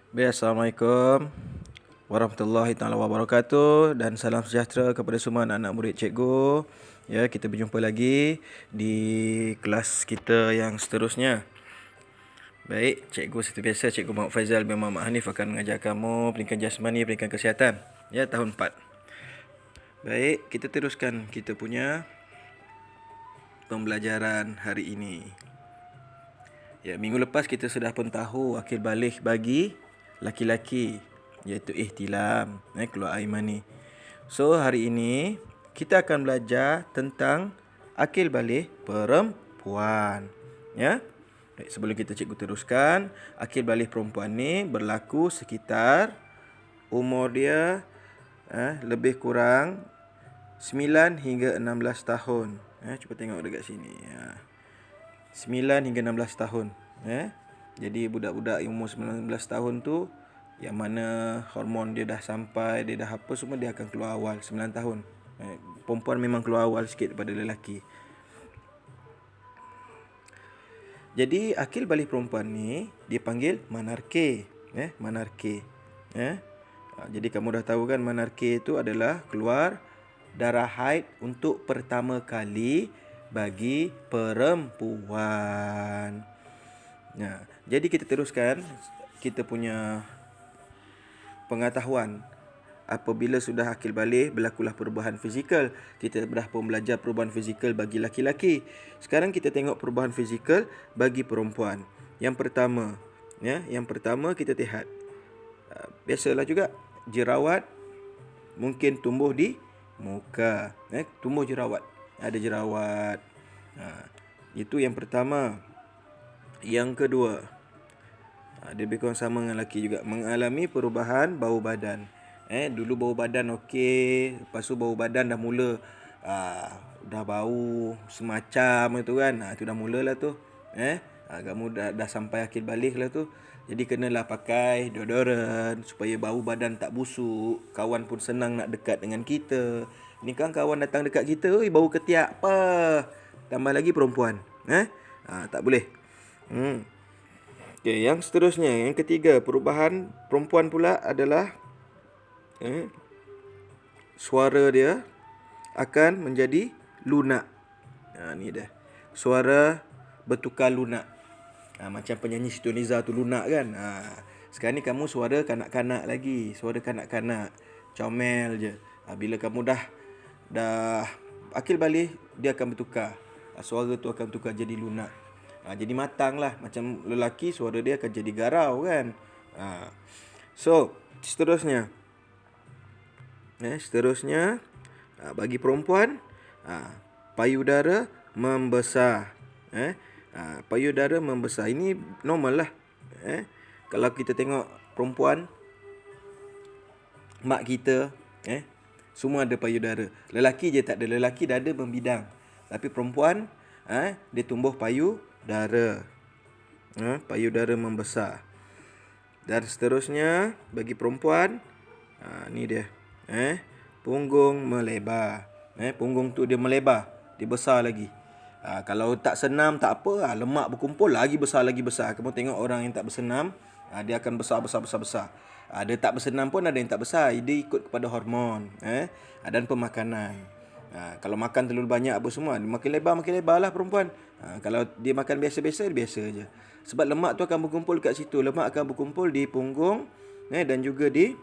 Baik, Assalamualaikum warahmatullahi taala wabarakatuh dan salam sejahtera kepada semua anak-anak murid cikgu. Ya, kita berjumpa lagi di kelas kita yang seterusnya. Baik, cikgu seperti biasa, cikgu Muhammad Faizal bin Muhammad Hanif akan mengajar kamu pendidikan jasmani, pendidikan kesihatan. Ya, tahun 4. Baik, kita teruskan kita punya pembelajaran hari ini. Ya, minggu lepas kita sudah pun tahu akil balik bagi laki-laki, iaitu ihtilam, keluar air mani. So, hari ini kita akan belajar tentang akil balik perempuan. Ya. Baik, sebelum kita cikgu teruskan, akil balik perempuan ni berlaku sekitar umur dia lebih kurang 9 hingga 16 tahun. Cuba tengok dekat sini. 9 hingga 16 tahun. Jadi budak-budak umur 19 tahun tu yang mana hormon dia dah sampai, dia dah apa semua, dia akan keluar awal 9 tahun. Perempuan memang keluar awal sikit daripada lelaki. Jadi akil balik perempuan ni dipanggil menarke. Menarke. Jadi kamu dah tahu kan menarke itu adalah keluar darah haid untuk pertama kali bagi perempuan. Jadi kita teruskan kita punya pengetahuan. Apabila sudah akil balik, berlakulah perubahan fizikal. Kita dah pun belajar perubahan fizikal bagi laki-laki. Sekarang kita tengok perubahan fizikal bagi perempuan. Yang pertama kita lihat. Biasalah juga jerawat mungkin tumbuh di muka. Tumbuh jerawat. Ada jerawat. Itu yang pertama. Yang kedua, dia lebih kurang sama dengan lelaki juga, mengalami perubahan bau badan. Dulu bau badan okey, lepas tu bau badan dah mula dah bau semacam itu kan. Itu dah mulalah tu. Kamu dah sampai akil balik lah tu. Jadi kenalah pakai deodoran supaya bau badan tak busuk. Kawan pun senang nak dekat dengan kita. Ni kan kawan datang dekat kita, bau ketiak apa. Tambah lagi perempuan. Tak boleh. Okay, yang seterusnya, yang ketiga, perubahan perempuan pula adalah suara dia akan menjadi lunak. Ni dah. Suara bertukar lunak. Macam penyanyi Siti Nurhaliza tu lunak kan. Sekarang ni kamu suara kanak-kanak lagi. Suara kanak-kanak. Comel je. Bila kamu dah akil balik, dia akan bertukar. Suara tu akan bertukar jadi lunak. Jadi matang lah. Macam lelaki suara dia akan jadi garau kan. So, seterusnya. Bagi perempuan, payudara membesar. Payudara membesar. Ini normal lah. Kalau kita tengok perempuan, mak kita, semua ada payudara. Lelaki je tak ada. Lelaki dada membidang. Tapi perempuan, dia tumbuh payudara. Payudara membesar. Dan seterusnya, bagi perempuan, ni dia. Punggung melebar. Punggung tu dia melebar. Dia besar lagi. Kalau tak senam tak apa, lemak berkumpul lagi besar. Kamu tengok orang yang tak bersenam, dia akan besar. Ada tak bersenam pun ada yang tak besar. Dia ikut kepada hormon dan pemakanan. Kalau makan terlalu banyak apa semua, dia makin lebar lah perempuan. Kalau dia makan biasa-biasa, dia biasa je. Sebab lemak tu akan berkumpul kat situ. Lemak akan berkumpul di punggung dan juga di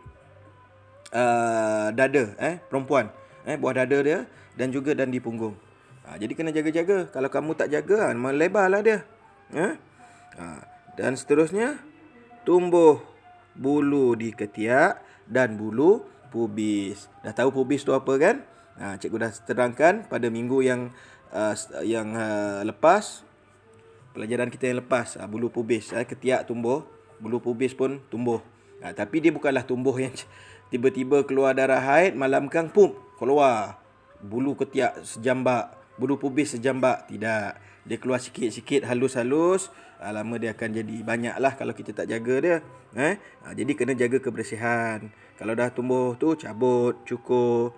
dada perempuan. Buah dada dia dan juga di punggung. Jadi kena jaga-jaga. Kalau kamu tak jaga, melebarlah dia. Dan seterusnya, tumbuh bulu di ketiak dan bulu pubis. Dah tahu pubis tu apa kan? Cikgu dah terangkan pada minggu yang lepas. Pelajaran kita yang lepas. Bulu pubis. Ketiak tumbuh. Bulu pubis pun tumbuh. Tapi dia bukanlah tumbuh yang tiba-tiba keluar darah haid, malam kang pum keluar bulu ketiak sejambak, bulu pubis sejambak. Tidak. Dia keluar sikit-sikit, halus-halus. Lama dia akan jadi banyak lah kalau kita tak jaga dia. Jadi kena jaga kebersihan. Kalau dah tumbuh tu, cabut, cukur.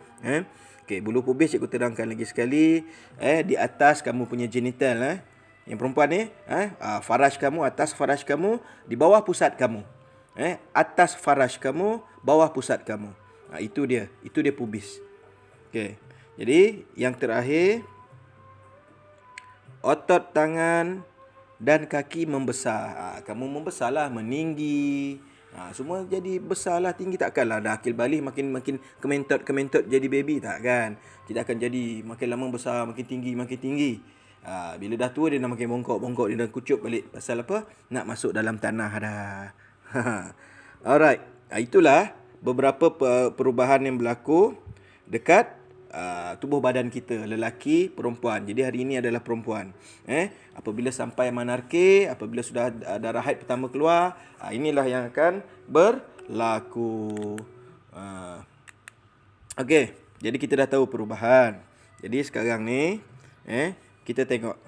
Okay, bulu pubis cikgu terangkan lagi sekali. Di atas kamu punya genital. Yang perempuan ni, faraj kamu, atas faraj kamu, di bawah pusat kamu. Atas farash kamu, bawah pusat kamu. Itu dia pubis. Okey. Jadi yang terakhir, otot tangan dan kaki membesar. Kamu membesarlah, meninggi. Semua jadi besarlah, tinggi. Takkanlah dah akil balik makin kementot jadi baby, tak kan? Kita akan jadi makin lama besar, makin tinggi. Bila dah tua dia dah makin bongkok, dia dah kucup balik. Pasal apa? Nak masuk dalam tanah dah. Alright. Itulah beberapa perubahan yang berlaku dekat tubuh badan kita, lelaki, perempuan. Jadi hari ini adalah perempuan. Apabila sampai menarke, apabila sudah darah haid pertama keluar, inilah yang akan berlaku. Okey, jadi kita dah tahu perubahan. Jadi sekarang ni kita tengok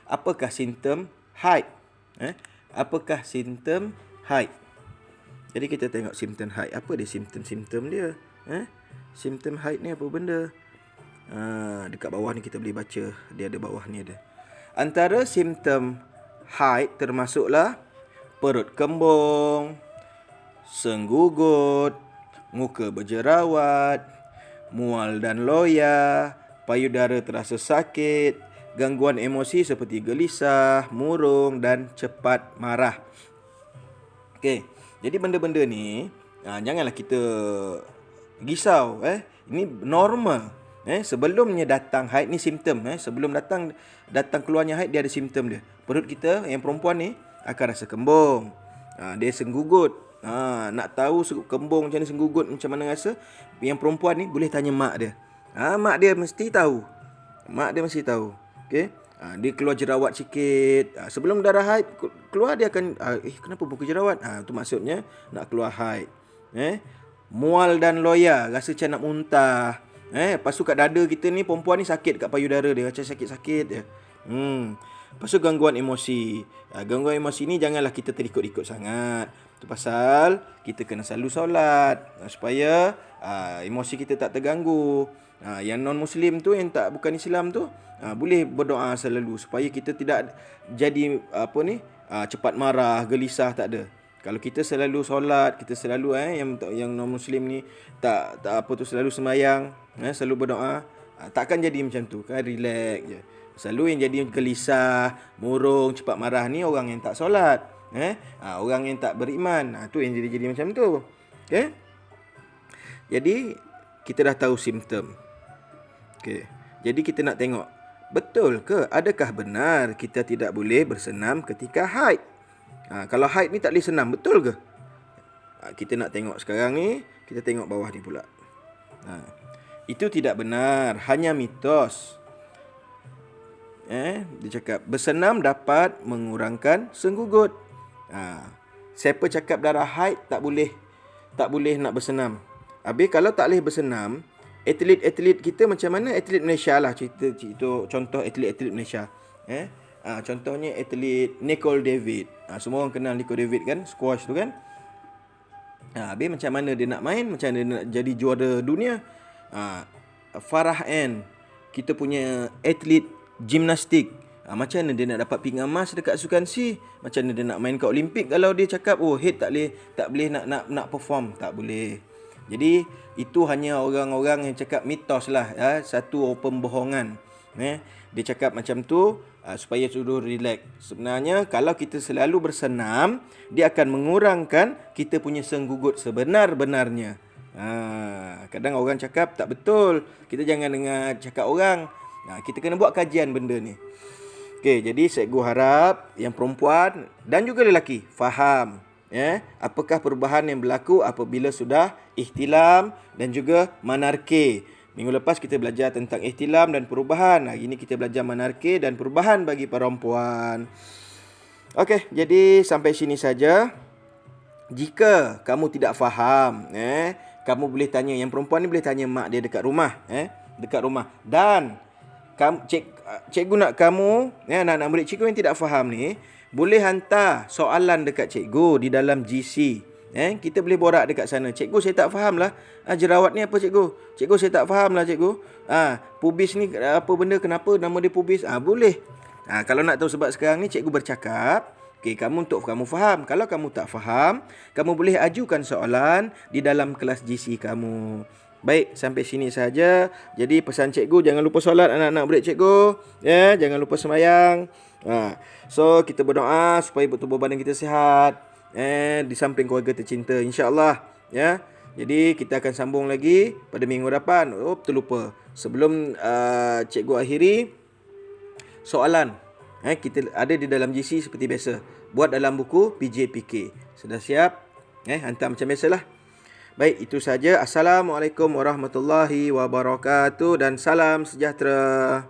apakah simptom haid. Apakah simptom haid? Jadi kita tengok simptom haid. Apa dia simptom dia? Simptom haid ni apa benda? Dekat bawah ni kita boleh baca. Dia ada bawah ni ada. Antara simptom haid termasuklah perut kembung, senggugut, muka berjerawat, mual dan loya, payudara terasa sakit, gangguan emosi seperti gelisah, murung dan cepat marah. Okey, jadi benda-benda ni janganlah kita risau. Ini normal. Sebelumnya datang haid ni simptom. Sebelum datang keluarnya haid, dia ada simptom dia. Perut kita yang perempuan ni akan rasa kembung. Dia senggugut. Nak tahu kembung macam mana, senggugut macam mana rasa, yang perempuan ni boleh tanya mak dia. Mak dia mesti tahu. Okey. Dia keluar jerawat sikit. Sebelum darah haid keluar, dia akan kenapa muka jerawat? Itu maksudnya nak keluar haid. Mual dan loya, rasa macam nak muntah. Lepas tu kat dada kita ni, perempuan ni sakit kat payudara dia, macam sakit-sakit je. Lepas tu gangguan emosi. Gangguan emosi ni janganlah kita terikut-ikut sangat. Itu pasal kita kena selalu solat supaya emosi kita tak terganggu. Yang non-Muslim tu, yang bukan Islam tu, boleh berdoa selalu supaya kita tidak jadi cepat marah, gelisah, tak ada. Kalau kita selalu solat, kita selalu yang non-Muslim ni tak selalu sembahyang, selalu berdoa, takkan jadi macam tu kan, relax je. Selalu yang jadi gelisah, murung, cepat marah ni orang yang tak solat, orang yang tak beriman. Tu yang jadi macam tu. Okey. Jadi kita dah tahu simptom. Okey. Jadi kita nak tengok, betul ke, adakah benar kita tidak boleh bersenam ketika haid? Kalau haid ni tak boleh senam, betul ke? Kita nak tengok sekarang ni, kita tengok bawah ni pula. Itu tidak benar, hanya mitos. Dia cakap bersenam dapat mengurangkan senggugut. Siapa cakap darah haid tak boleh nak bersenam? Habis kalau tak boleh bersenam, atlet-atlet kita macam mana? Atlet Malaysia lah, cerita contoh atlet Malaysia. Contohnya atlet Nicole David. Semua orang kenal Nicole David kan, squash tu kan. Habis macam mana dia nak main, macam mana dia nak jadi juara dunia. Farah Ann, kita punya atlet gimnastik, macam mana dia nak dapat pinggan emas dekat sukan C? Macam mana dia nak main kat Olimpik kalau dia cakap head tak boleh nak perform, tak boleh. Jadi itu hanya orang-orang yang cakap mitos lah, satu pembohongan. Dia cakap macam tu supaya suruh relax. Sebenarnya kalau kita selalu bersenam, dia akan mengurangkan kita punya senggugut sebenar-benarnya. Kadang orang cakap tak betul. Kita jangan dengar cakap orang. Kita kena buat kajian benda ni. Okey, jadi cikgu harap yang perempuan dan juga lelaki faham apakah perubahan yang berlaku apabila sudah ihtilam dan juga menarke. Minggu lepas kita belajar tentang ihtilam dan perubahan. Hari ini kita belajar menarke dan perubahan bagi perempuan. Okey, jadi sampai sini saja. Jika kamu tidak faham, kamu boleh tanya, yang perempuan ni boleh tanya mak dia dekat rumah, dekat rumah. Dan cikgu nak kamu, anak-anak murid cikgu yang tidak faham ni, boleh hantar soalan dekat cikgu di dalam GC. Kita boleh borak dekat sana. Cikgu, saya tak faham lah. Jerawat ni apa cikgu? Cikgu, saya tak faham lah cikgu. Pubis ni apa benda, kenapa nama dia pubis? Boleh. Kalau nak tahu sebab sekarang ni cikgu bercakap, Okey, untuk kamu faham. Kalau kamu tak faham, kamu boleh ajukan soalan di dalam kelas GC kamu. Baik, sampai sini saja. Jadi pesan cikgu, jangan lupa solat anak-anak murid cikgu. Ya, jangan lupa sembahyang. So kita berdoa supaya tubuh badan kita sihat. Di samping keluarga tercinta, insya-Allah. Ya. Jadi kita akan sambung lagi pada minggu depan. Terlupa. Sebelum cikgu akhiri, soalan kita ada di dalam GC seperti biasa. Buat dalam buku PJPK. Sudah siap? Hantar macam biasalah. Baik, itu saja. Assalamualaikum warahmatullahi wabarakatuh dan salam sejahtera.